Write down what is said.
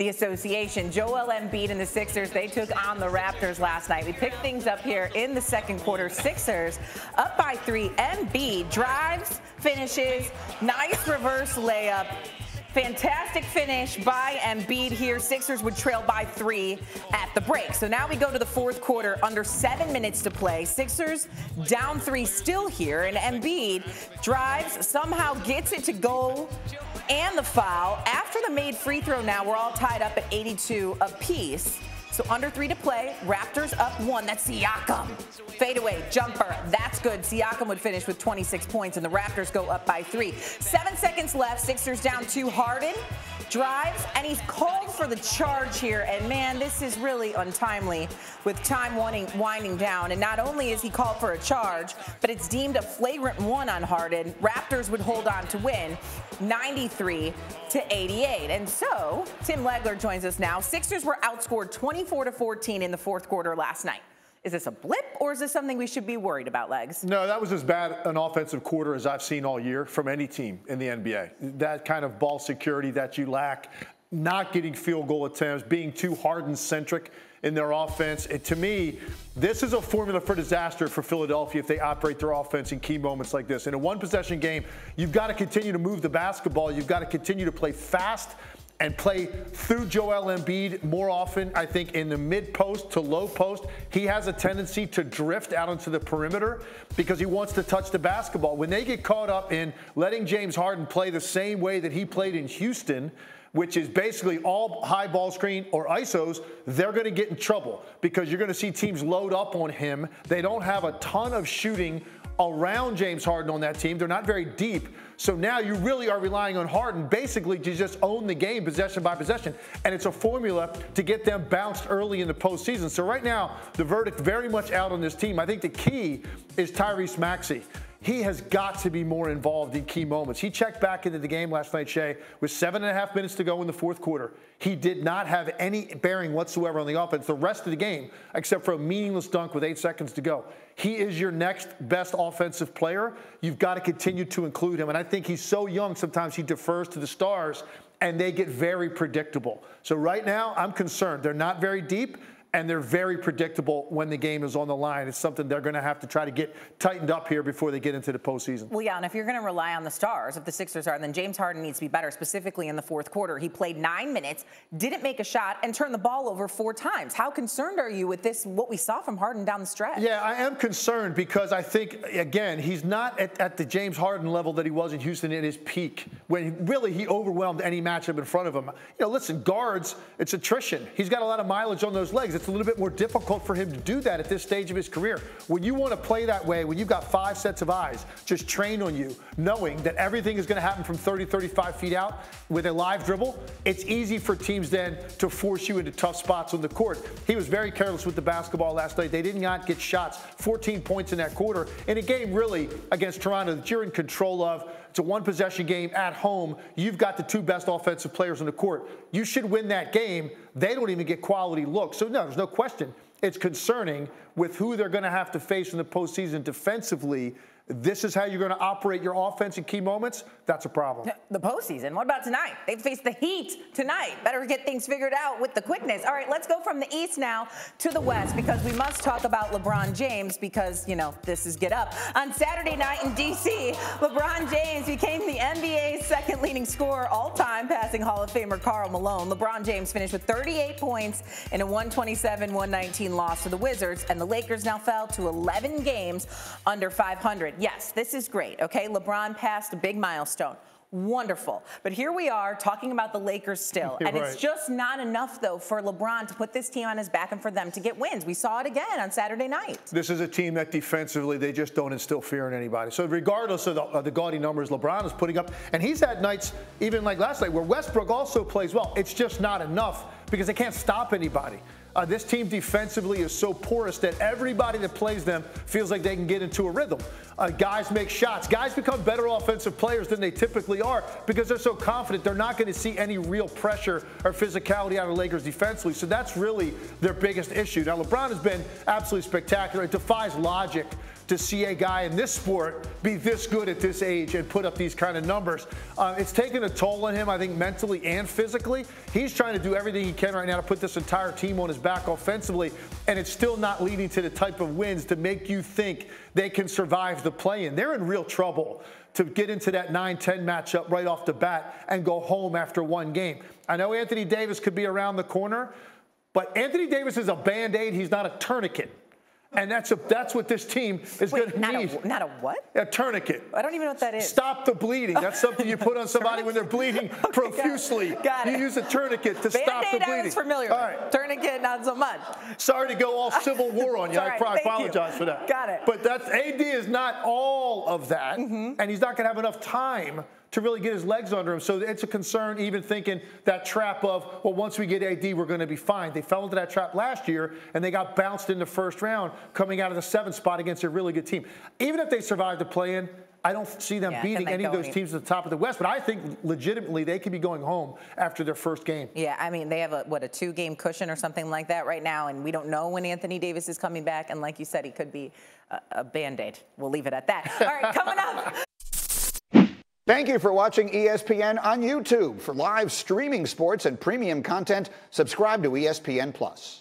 the association. Joel Embiid and the Sixers, they took on the Raptors last night. We picked things up here in the second quarter. Sixers up by 3. Embiid drives, finishes, nice reverse layup. Fantastic finish by Embiid here. Sixers would trail by 3 at the break. So now we go to the fourth quarter, under 7 minutes to play. Sixers down 3 still here, and Embiid drives, somehow gets it to go, and the foul. After the made free throw now, we're all tied up at 82 apiece. So under 3 to play, Raptors up 1. That's Siakam. Fadeaway, jumper, that's good. Siakam would finish with 26 points, and the Raptors go up by 3. 7 seconds left, Sixers down 2. Harden drives, and he's called for the charge here. And man, this is really untimely with time winding down. And not only is he called for a charge, but it's deemed a flagrant 1 on Harden. Raptors would hold on to win 93-88. And so Tim Legler joins us now. Sixers were outscored 24-14 in the fourth quarter last night. Is this a blip, or is this something we should be worried about, Legs? No, that was as bad an offensive quarter as I've seen all year from any team in the NBA. That kind of ball security that you lack, not getting field goal attempts, being too Harden-centric in their offense. To me, this is a formula for disaster for Philadelphia if they operate their offense in key moments like this. In a one-possession game, you've got to continue to move the basketball. You've got to continue to play fast and play through Joel Embiid more often. I think in the mid-post to low post, he has a tendency to drift out onto the perimeter because he wants to touch the basketball. When they get caught up in letting James Harden play the same way that he played in Houston, which is basically all high ball screen or ISOs, they're going to get in trouble because you're going to see teams load up on him. They don't have a ton of shooting around James Harden on that team. They're not very deep. So now you really are relying on Harden basically to just own the game possession by possession. And it's a formula to get them bounced early in the postseason. So right now, the verdict very much out on this team. I think the key is Tyrese Maxey. He has got to be more involved in key moments. He checked back into the game last night, Shea, with 7.5 minutes to go in the fourth quarter. He did not have any bearing whatsoever on the offense the rest of the game, except for a meaningless dunk with 8 seconds to go. He is your next best offensive player. You've got to continue to include him. And I think he's so young, sometimes he defers to the stars, and they get very predictable. So right now, I'm concerned. They're not very deep, and they're very predictable when the game is on the line. It's something they're going to have to try to get tightened up here before they get into the postseason. Well, yeah, and if you're going to rely on the stars, if the Sixers are, then James Harden needs to be better, specifically in the fourth quarter. He played 9 minutes, didn't make a shot, and turned the ball over 4 times. How concerned are you with this, what we saw from Harden down the stretch? Yeah, I am concerned because I think, again, he's not at the James Harden level that he was in Houston at his peak, when really he overwhelmed any matchup in front of him. You know, listen, guards, it's attrition. He's got a lot of mileage on those legs. It's a little bit more difficult for him to do that at this stage of his career. When you want to play that way, when you've got 5 sets of eyes just trained on you, knowing that everything is going to happen from 30, 35 feet out with a live dribble, it's easy for teams then to force you into tough spots on the court. He was very careless with the basketball last night. They did not get shots. 14 points in that quarter in a game really against Toronto that you're in control of. It's a one-possession game at home. You've got the 2 best offensive players on the court. You should win that game. They don't even get quality looks. So, no, there's no question. It's concerning with who they're going to have to face in the postseason defensively. This is how you're going to operate your offense in key moments. That's a problem. The postseason. What about tonight? They face the Heat tonight. Better get things figured out with the quickness. All right, let's go from the East now to the West because we must talk about LeBron James because, you know, this is Get Up. On Saturday night in D.C., LeBron James became the NBA's second leading scorer all time, passing Hall of Famer Karl Malone. LeBron James finished with 38 points in a 127-119 loss to the Wizards, and the Lakers now fell to 11 games under 500. Yes, this is great, okay? LeBron passed a big milestone. Wonderful. But here we are talking about the Lakers still. And right. It's just not enough, though, for LeBron to put this team on his back and for them to get wins. We saw it again on Saturday night. This is a team that defensively, they just don't instill fear in anybody. So regardless of the gaudy numbers LeBron is putting up, and he's had nights, even like last night, where Westbrook also plays well. It's just not enough because they can't stop anybody. This team defensively is so porous that everybody that plays them feels like they can get into a rhythm. Guys make shots. Guys become better offensive players than they typically are because they're so confident they're not going to see any real pressure or physicality out of the Lakers defensively. So that's really their biggest issue. Now, LeBron has been absolutely spectacular. It defies logic to see a guy in this sport be this good at this age and put up these kind of numbers. It's taken a toll on him, I think, mentally and physically. He's trying to do everything he can right now to put this entire team on his back offensively, and it's still not leading to the type of wins to make you think they can survive the play-in. They're in real trouble to get into that 9-10 matchup right off the bat and go home after one game. I know Anthony Davis could be around the corner, but Anthony Davis is a Band-Aid. He's not a tourniquet. And that's what this team is going to need. Not a what? A tourniquet. I don't even know what that is. Stop the bleeding. That's something you put on somebody when they're bleeding profusely. Got it. You use a tourniquet to stop the bleeding. Band-Aid I was familiar with. Right. Tourniquet, not so much. Sorry to go all Civil War on you. Right. I apologize for that. Got it. But AD is not all of that, and he's not going to have enough time to really get his legs under him. So it's a concern even thinking that trap of, well, once we get AD, we're going to be fine. They fell into that trap last year, and they got bounced in the first round coming out of the 7th spot against a really good team. Even if they survive the play-in, I don't see them beating any of those teams at the top of the West. But I think legitimately they could be going home after their first game. Yeah, I mean, they have a 2-game cushion or something like that right now, and we don't know when Anthony Davis is coming back. And like you said, he could be a Band-Aid. We'll leave it at that. All right, coming up. Thank you for watching ESPN on YouTube. For live streaming sports and premium content, subscribe to ESPN+.